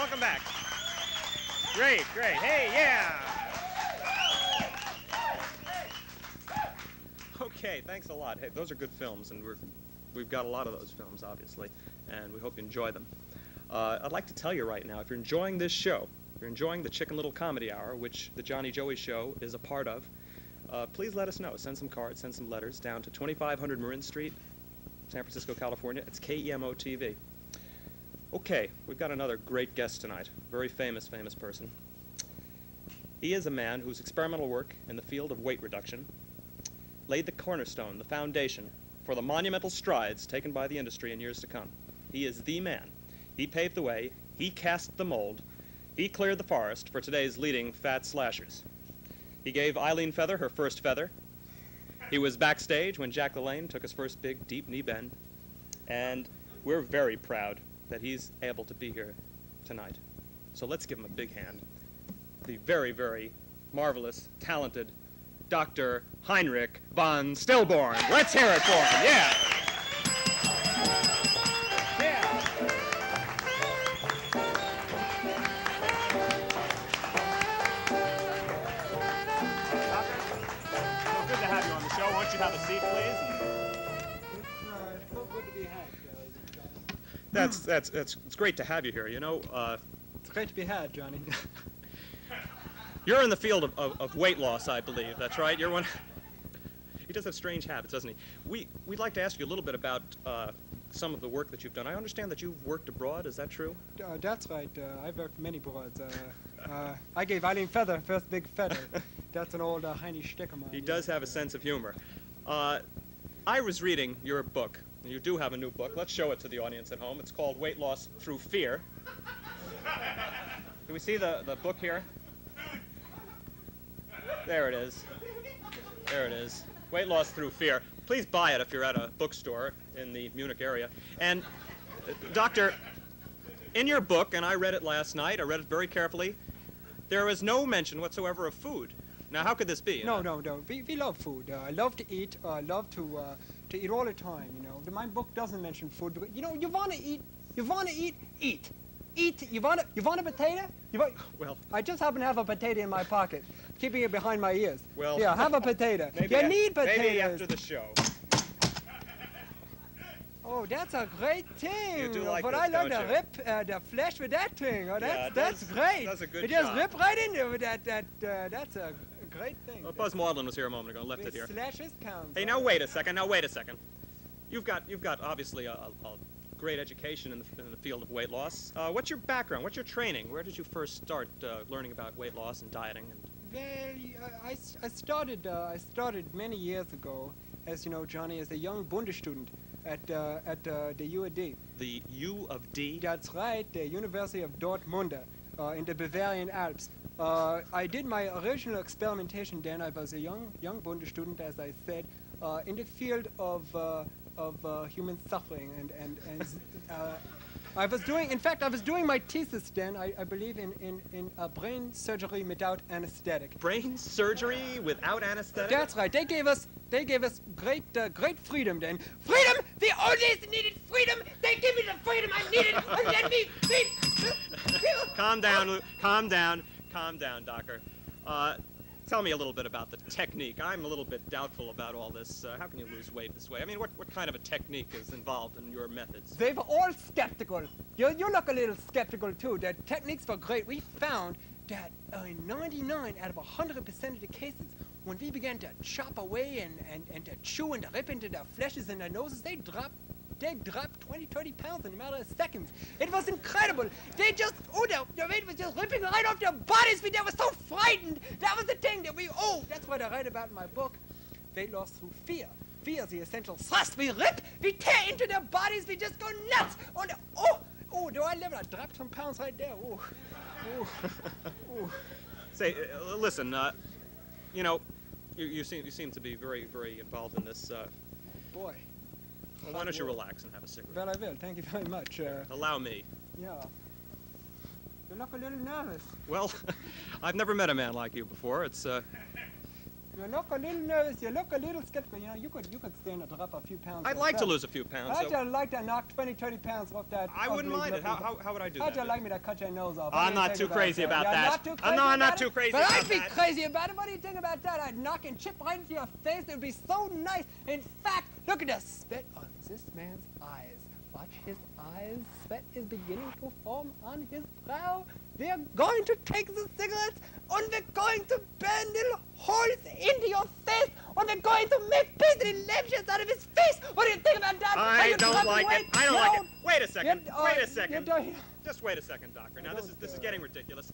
welcome back. Great, great. Hey, yeah. Okay, thanks a lot. Hey, those are good films, and we've got a lot of those films, obviously, and we hope you enjoy them. I'd like to tell you right now, if you're enjoying this show, if you're enjoying the Chicken Little Comedy Hour, which the Johnny Joey Show is a part of, please let us know. Send some cards, send some letters down to 2500 Marin Street, San Francisco, California. It's KEMO-TV. Okay, we've got another great guest tonight, very famous person. He is a man whose experimental work in the field of weight reduction laid the cornerstone, the foundation, for the monumental strides taken by the industry in years to come. He is the man. He paved the way, he cast the mold, he cleared the forest for today's leading fat slashers. He gave Eileen Feather her first feather. He was backstage when Jack LaLanne took his first big, deep knee bend. And we're very proud that he's able to be here tonight. So let's give him a big hand. The very, very marvelous, talented Dr. Heinrich von Stillborn. Let's hear it for him, yeah. Why don't you have a seat, please? It's so good to be had. It's great to have you here. You know, it's great to be had, Johnny. You're in the field of weight loss, I believe. That's right. You're one. He does have strange habits, doesn't he? We'd like to ask you a little bit about some of the work that you've done. I understand that you've worked abroad. Is that true? That's right. I've worked many broads. I gave Eileen Feather first big feather. That's an old Heinrich stick of mine. He does have a sense of humor. I was reading your book. You do have a new book. Let's show it to the audience at home. It's called Weight Loss Through Fear. Do we see the book here? There it is. There it is. Weight Loss Through Fear. Please buy it if you're at a bookstore in the Munich area. And, Doctor, in your book, and I read it last night, I read it very carefully, there was no mention whatsoever of food. Now, how could this be? No. We love food. I love to eat. I love to eat all the time, you know. My book doesn't mention food. But, you know, you want to eat. Eat. You want a potato? Well, I just happen to have a potato in my pocket, keeping it behind my ears. Well, yeah, have a potato. You need potatoes. Maybe after the show. Oh, that's a great thing. You do like but this, I love don't to you? rip the flesh with that thing. Oh, that's does, great. That's a good it job. just rip right into it. That's a great thing. Well, Buzz Maudlin was here a moment ago and left it here. Slashes pounds. Hey, now wait a second. You've got obviously a great education in the field of weight loss. What's your background? What's your training? Where did you first start learning about weight loss and dieting? Well, I started many years ago, as you know, Johnny, as a young Bundesstudent at the UAD. The U of D? That's right, the University of Dortmund in the Bavarian Alps. I did my original experimentation then. I was a young Bundesstudent, as I said, in the field of human suffering, and I was doing my thesis then, I believe, in brain surgery without anesthetic. Brain surgery without anesthetic? That's right. They gave us great freedom then. Freedom! The oldies needed freedom! They give me the freedom I needed, and let me Calm down, Lou. Calm down, Doctor. Tell me a little bit about the technique. I'm a little bit doubtful about all this. How can you lose weight this way? I mean, what kind of a technique is involved in your methods? They were all skeptical. You look a little skeptical, too. The techniques were great. We found that in 99 out of 100% of the cases, when we began to chop away and to chew and to rip into their fleshes and their noses, they dropped 20, 30 pounds in a matter of seconds. It was incredible. They just, the weight was just ripping right off their bodies. They were so frightened. That was the thing that that's what I write about in my book. Weight loss through fear. Fear is the essential thrust. We rip, we tear into their bodies, we just go nuts. Do I live? I dropped some pounds right there. Say, listen, you know, you seem to be very, very involved in this. Boy. Well, why don't you relax and have a cigarette? Well, I will. Thank you very much. Allow me. Yeah. You look a little nervous. Well, I've never met a man like you before. It's You look a little nervous. You look a little skeptical. You know, you could stand to drop a few pounds. I'd like to lose a few pounds. I'd just like to knock 20, 30 pounds off that. I wouldn't mind it. How would I do that? How'd you like me to cut your nose off? I'm not too crazy about that. Not too crazy I'm not too crazy about that. But I'd be crazy about it. What do you think about that? I'd knock and chip right into your face. It would be so nice. In fact, look at the spit on this man's eyes. Watch his eyes. Sweat is beginning to form on his brow. We're going to take the cigarettes and we're going to burn little holes into your face and we're going to make paisley lampshades out of his face. What do you think about that? I don't like it. I don't like it. Wait a second. Wait a second. You Just wait a second, Doctor. Now, this is getting ridiculous.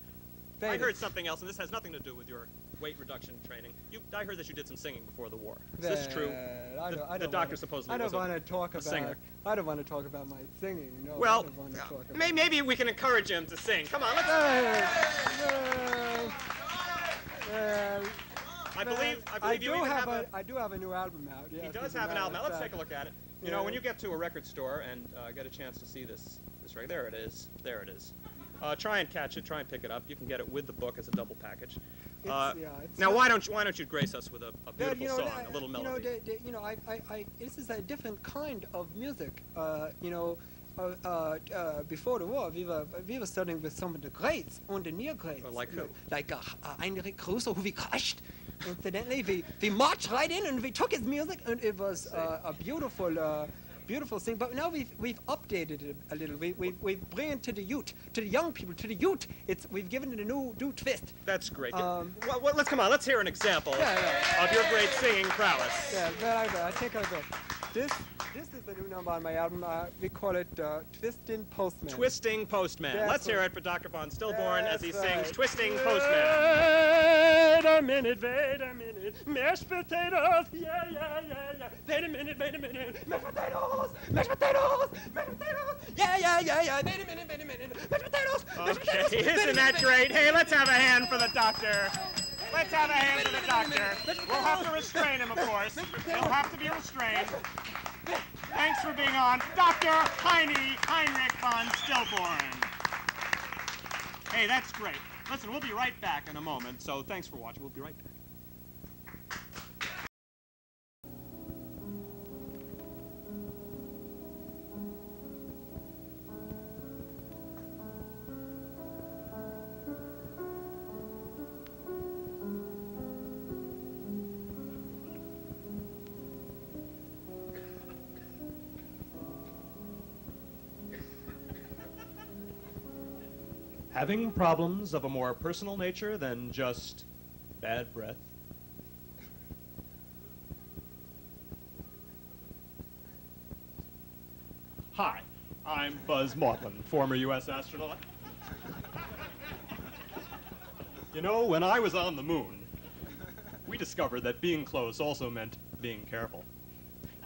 Baby. I heard something else, and this has nothing to do with your weight reduction training. I heard that you did some singing before the war. Is this true? The doctor supposedly was a singer. I don't want to talk about my singing. No, well, maybe we can encourage him to sing. Come on, let's. I believe you even have a. I do have a new album out. Yeah, he does have an album out. Let's take a look at it. You know, when you get to a record store and get a chance to see this right there, it is. There it is. Try and catch it. Try and pick it up. You can get it with the book as a double package. Now, why don't you grace us with a beautiful song, a little melody? This is a different kind of music. Before the war, we were studying with some of the greats and the near greats. Like who? Like Heinrich, who we crushed. Incidentally, we marched right in and we took his music, and it was a beautiful thing. But now we've updated it a little. We bring it to the youth, to the young people, to the youth. We've given it a new twist. That's great. Let's come on. Let's hear an example of your great singing prowess. Yeah, I think I'll go. This is the new number on my album. We call it Twisting Postman. Twisting Postman. Let's hear it for Dr. von Stillborn as he sings Twisting Postman. Wait a minute, mashed potatoes, yeah. Wait a minute, mashed potatoes, yeah. Wait a minute, mashed potatoes, Okay, isn't that great? Hey, let's have a hand for the doctor. Let's have a hand for the doctor. We'll have to restrain him, of course. He'll have to be restrained. Thanks for being on, Dr. Heinrich von Stillborn. Hey, that's great. Listen, we'll be right back in a moment, so thanks for watching. We'll be right back. Having problems of a more personal nature than just bad breath? Hi, I'm Buzz Maudlin, former U.S. astronaut. You know, when I was on the moon, we discovered that being close also meant being careful.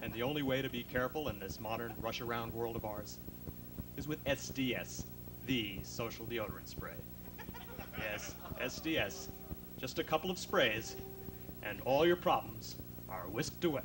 And the only way to be careful in this modern rush-around world of ours is with SDS. The social deodorant spray. Yes, SDS. Just a couple of sprays, and all your problems are whisked away.